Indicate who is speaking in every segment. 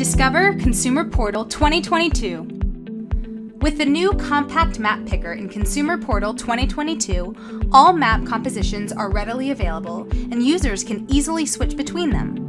Speaker 1: Discover Consumer Portal 2022. With the new Compact Map Picker in Consumer Portal 2022, all map compositions are readily available and users can easily switch between them.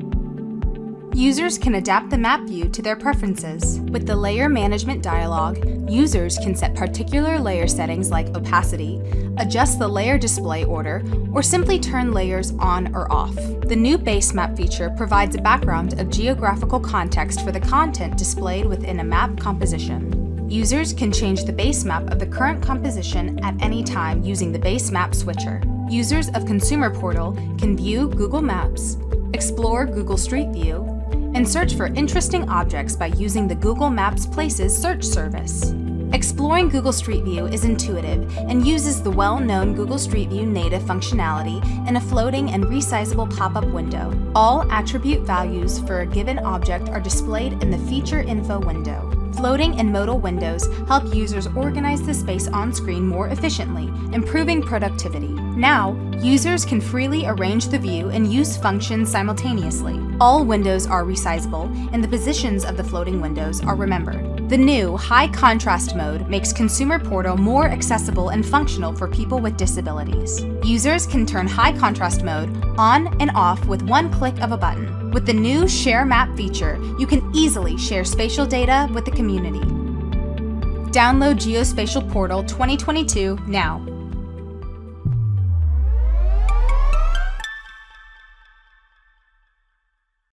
Speaker 1: Users can adapt the map view to their preferences. With the Layer Management dialog, users can set particular layer settings like opacity, adjust the layer display order, or simply turn layers on or off. The new Base Map feature provides a background of geographical context for the content displayed within a map composition. Users can change the base map of the current composition at any time using the Base Map switcher. Users of Consumer Portal can view Google Maps, explore Google Street View, and search for interesting objects by using the Google Maps Places search service. Exploring Google Street View is intuitive and uses the well-known Google Street View native functionality in a floating and resizable pop-up window. All attribute values for a given object are displayed in the Feature Info window. Floating and modal windows help users organize the space on screen more efficiently, improving productivity. Now, users can freely arrange the view and use functions simultaneously. All windows are resizable, and the positions of the floating windows are remembered. The new High Contrast mode makes Consumer Portal more accessible and functional for people with disabilities. Users can turn High Contrast mode on and off with one click of a button. With the new Share Map feature, you can easily share spatial data with the community. Download Geospatial Portal 2022 now.